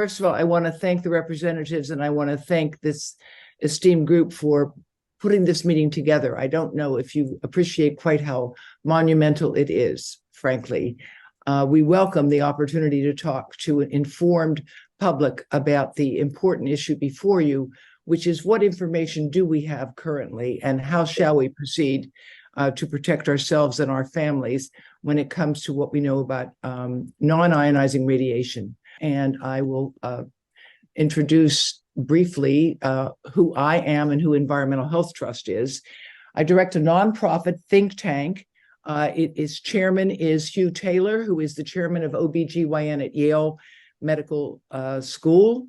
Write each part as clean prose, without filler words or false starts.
First of all, I want to thank the representatives and I want to thank this esteemed group for putting this meeting together. I don't know if you appreciate quite how monumental it is, frankly. We welcome the opportunity to talk to an informed public about the important issue before you, which is what information do we have currently and how shall we proceed to protect ourselves and our families when it comes to what we know about non-ionizing radiation. And I will introduce briefly who I am and who Environmental Health Trust is. I direct a nonprofit think tank. Its chairman is Hugh Taylor, who is the chairman of OBGYN at Yale Medical School.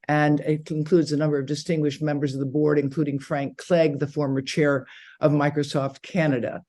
And it includes a number of distinguished members of the board, including Frank Clegg, the former chair of Microsoft Canada.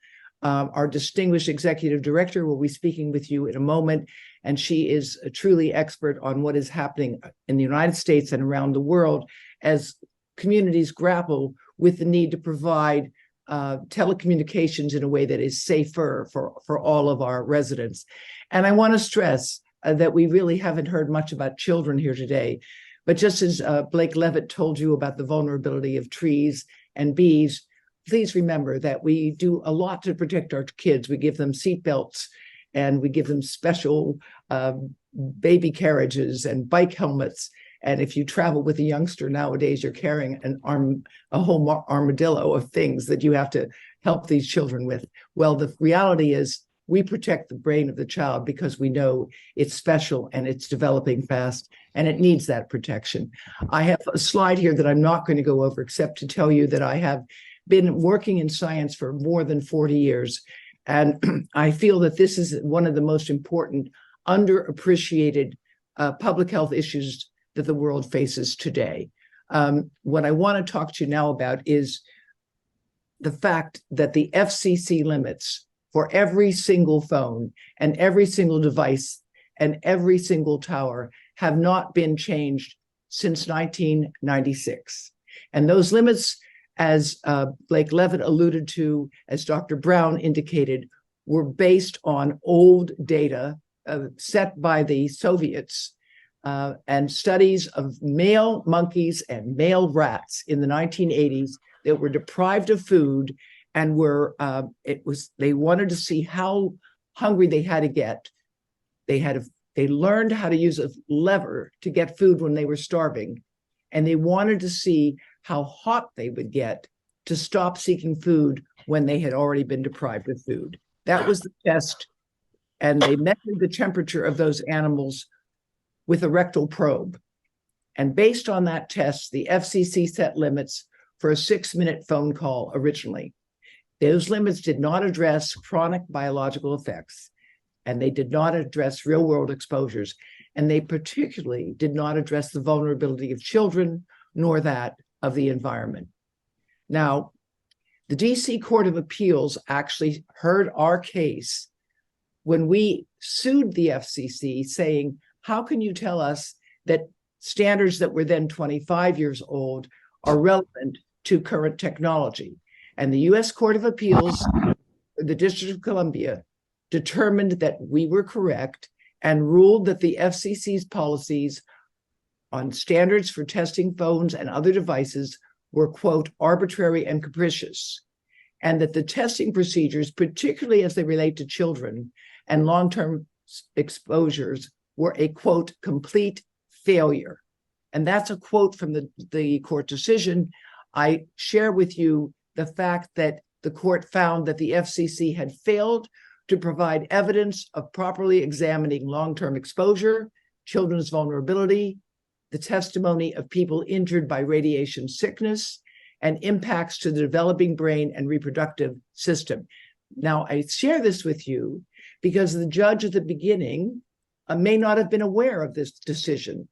Our distinguished executive director will be speaking with you in a moment, and she is a truly expert on what is happening in the United States and around the world as communities grapple with the need to provide telecommunications in a way that is safer for all of our residents. And I want to stress that we really haven't heard much about children here today. But just as Blake Levitt told you about the vulnerability of trees and bees, please remember that we do a lot to protect our kids. We give them seatbelts and we give them special baby carriages and bike helmets. And if you travel with a youngster nowadays, you're carrying a whole armadillo of things that you have to help these children with. Well, the reality is we protect the brain of the child because we know it's special and it's developing fast and it needs that protection. I have a slide here that I'm not going to go over except to tell you that I have been working in science for more than 40 years. And I feel that this is one of the most important, underappreciated public health issues that the world faces today. What I want to talk to you now about is the fact that the FCC limits for every single phone and every single device and every single tower have not been changed since 1996. And those limits, as Blake Levitt alluded to, as Dr. Brown indicated, were based on old data set by the Soviets and studies of male monkeys and male rats in the 1980s that were deprived of food and they wanted to see how hungry they had to get. They learned how to use a lever to get food when they were starving, and they wanted to see how hot they would get to stop seeking food when they had already been deprived of food. That was the test, and they measured the temperature of those animals with a rectal probe. And based on that test, the FCC set limits for a 6-minute phone call originally. Those limits did not address chronic biological effects, and they did not address real-world exposures, and they particularly did not address the vulnerability of children nor that of the environment. Now, the DC Court of Appeals actually heard our case when we sued the FCC saying, how can you tell us that standards that were then 25 years old are relevant to current technology? And the US Court of Appeals, the District of Columbia, determined that we were correct and ruled that the FCC's policies on standards for testing phones and other devices were, quote, arbitrary and capricious, and that the testing procedures, particularly as they relate to children and long-term exposures, were a, quote, complete failure. And that's a quote from the court decision. I share with you the fact that the court found that the FCC had failed to provide evidence of properly examining long-term exposure, children's vulnerability, the testimony of people injured by radiation sickness, and impacts to the developing brain and reproductive system. Now, I share this with you because the judge at the beginning may not have been aware of this decision.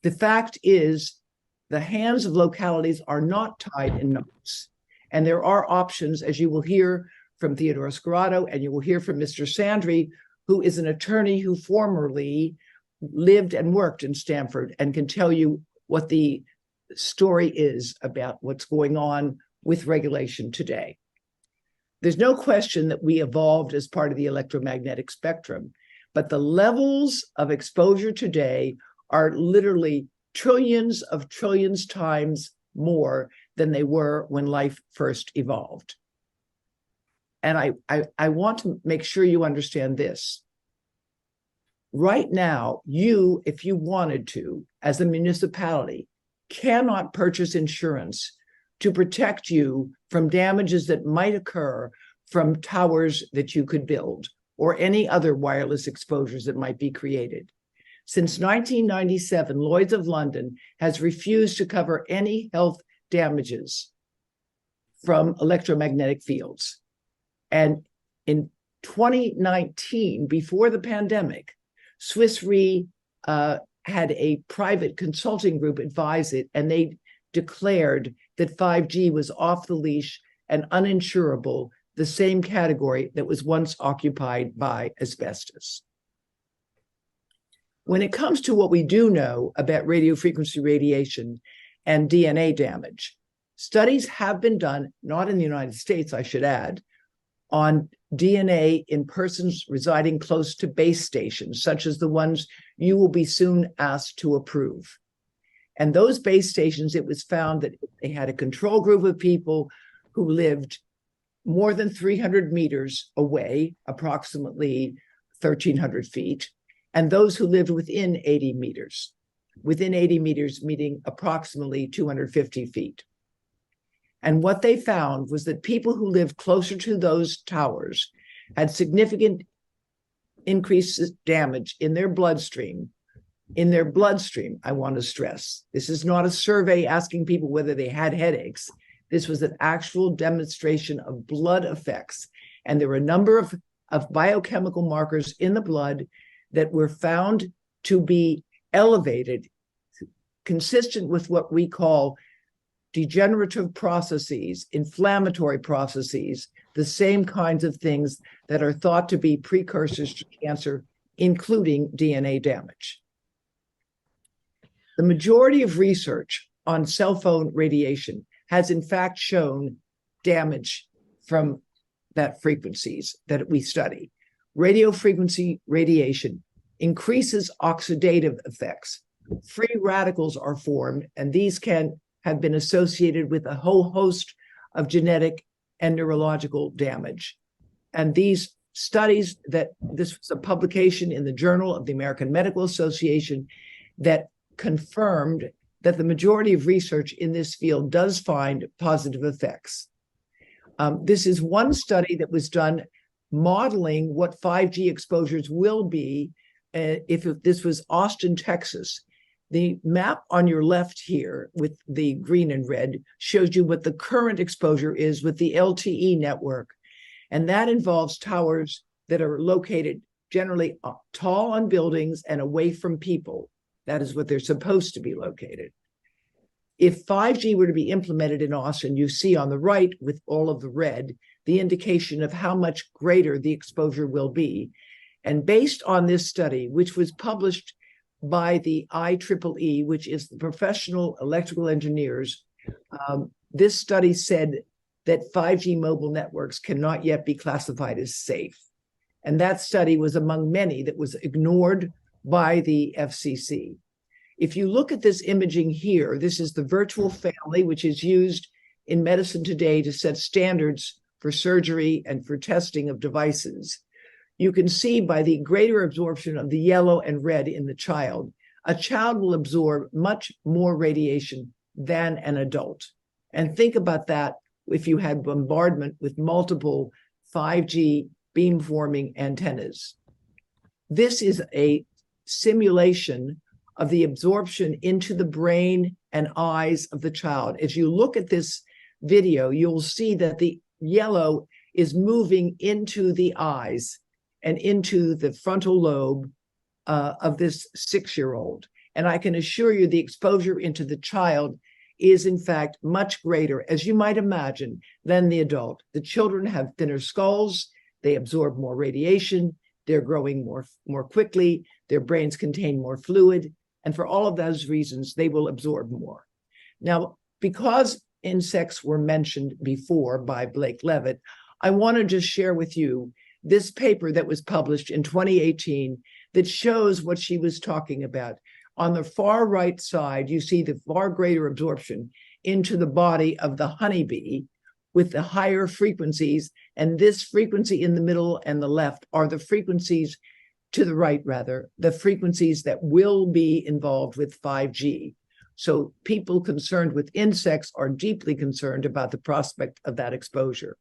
The fact is, the hands of localities are not tied in knots, and there are options, as you will hear from Theodore Scorado, and you will hear from Mr. Sandry, who is an attorney who formerly lived and worked in Stanford and can tell you what the story is about what's going on with regulation today. There's no question that we evolved as part of the electromagnetic spectrum, but the levels of exposure today are literally trillions of trillions times more than they were when life first evolved. And I want to make sure you understand this. Right now, you, if you wanted to, as a municipality, cannot purchase insurance to protect you from damages that might occur from towers that you could build or any other wireless exposures that might be created. Since 1997, Lloyd's of London has refused to cover any health damages from electromagnetic fields. And in 2019, before the pandemic, Swiss Re had a private consulting group advise it, and they declared that 5G was off the leash and uninsurable, the same category that was once occupied by asbestos. When it comes to what we do know about radiofrequency radiation and DNA damage, studies have been done, not in the United States, I should add, on DNA in persons residing close to base stations, such as the ones you will be soon asked to approve. And those base stations, it was found that they had a control group of people who lived more than 300 meters away, approximately 1,300 feet, and those who lived within 80 meters, meaning approximately 250 feet. And what they found was that people who lived closer to those towers had significant increased damage in their bloodstream. I want to stress, this is not a survey asking people whether they had headaches. This was an actual demonstration of blood effects. And there were a number of biochemical markers in the blood that were found to be elevated, consistent with what we call degenerative processes, inflammatory processes, the same kinds of things that are thought to be precursors to cancer, including DNA damage. The majority of research on cell phone radiation has in fact shown damage from that frequencies that we study. Radio frequency radiation increases oxidative effects. Free radicals are formed, and these can have been associated with a whole host of genetic and neurological damage. And these studies this was a publication in the Journal of the American Medical Association that confirmed that the majority of research in this field does find positive effects. This is one study that was done modeling what 5G exposures will be if this was Austin, Texas. The map on your left here with the green and red shows you what the current exposure is with the LTE network. And that involves towers that are located generally tall on buildings and away from people. That is what they're supposed to be located. If 5G were to be implemented in Austin, you see on the right with all of the red, the indication of how much greater the exposure will be. And based on this study, which was published by the IEEE, which is the Professional Electrical Engineers, this study said that 5G mobile networks cannot yet be classified as safe. And that study was among many that was ignored by the FCC. If you look at this imaging here, this is the virtual family, which is used in medicine today to set standards for surgery and for testing of devices. You can see by the greater absorption of the yellow and red in the child, a child will absorb much more radiation than an adult. And think about that if you had bombardment with multiple 5G beamforming antennas. This is a simulation of the absorption into the brain and eyes of the child. As you look at this video, you'll see that the yellow is moving into the eyes and into the frontal lobe of this 6-year-old. And I can assure you the exposure into the child is in fact much greater, as you might imagine, than the adult. The children have thinner skulls, they absorb more radiation, they're growing more quickly, their brains contain more fluid, and for all of those reasons, they will absorb more. Now, because insects were mentioned before by Blake Levitt, I want to just share with you this paper that was published in 2018 that shows what she was talking about. On the far right side, you see the far greater absorption into the body of the honeybee with the higher frequencies. And this frequency in the middle and the left are the frequencies to the right, rather, the frequencies that will be involved with 5G. So people concerned with insects are deeply concerned about the prospect of that exposure.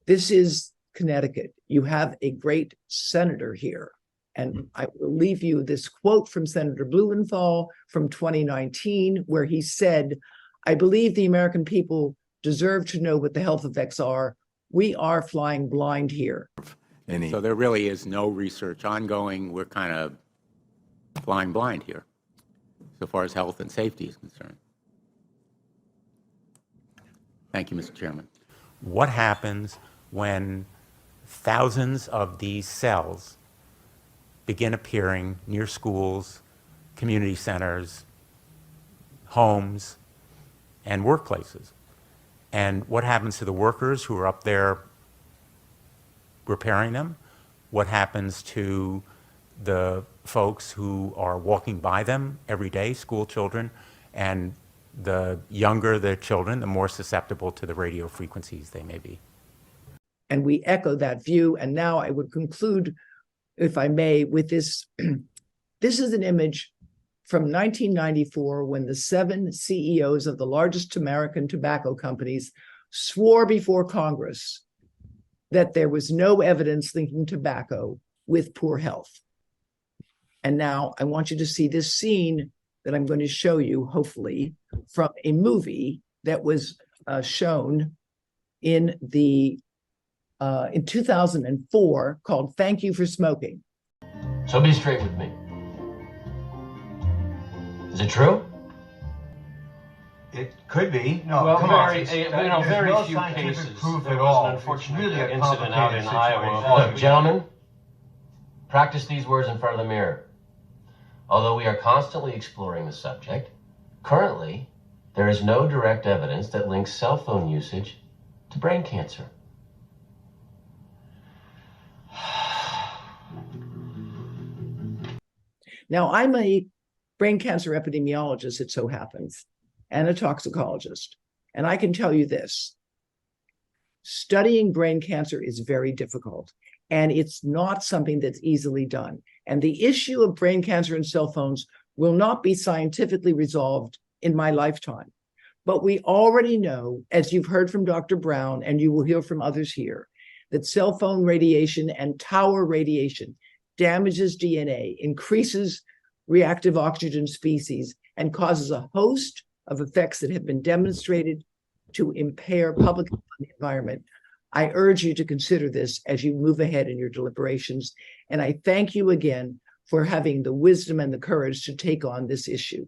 This is Connecticut. You have a great senator here. And I will leave you this quote from Senator Blumenthal from 2019, where he said, "I believe the American people deserve to know what the health effects are. We are flying blind here." So there really is no research ongoing. We're kind of flying blind here, so far as health and safety is concerned. Thank you, Mr. Chairman. What happens when thousands of these cells begin appearing near schools, community centers, homes, and workplaces? And what happens to the workers who are up there repairing them? What happens to the folks who are walking by them every day, school children? And the younger the children, the more susceptible to the radio frequencies they may be. And we echo that view. And now I would conclude, if I may, with this. This is an image from 1994 when the 7 CEOs of the largest American tobacco companies swore before Congress that there was no evidence linking tobacco with poor health. And now I want you to see this scene that I'm going to show you, hopefully, from a movie that was shown in 2004 called "Thank You for Smoking." So be straight with me. Is it true? It could be. No, Well, come very, on. very There's no few scientific cases. proof There at was all. an It's unfortunate really a incident out in complicated Iowa. situation. Look, gentlemen, practice these words in front of the mirror. Although we are constantly exploring the subject, currently there is no direct evidence that links cell phone usage to brain cancer. Now, I'm a brain cancer epidemiologist, it so happens, and a toxicologist. And I can tell you this: studying brain cancer is very difficult, and it's not something that's easily done. And the issue of brain cancer and cell phones will not be scientifically resolved in my lifetime. But we already know, as you've heard from Dr. Brown, and you will hear from others here, that cell phone radiation and tower radiation damages DNA, increases reactive oxygen species, and causes a host of effects that have been demonstrated to impair public health and the environment. I urge you to consider this as you move ahead in your deliberations. And I thank you again for having the wisdom and the courage to take on this issue.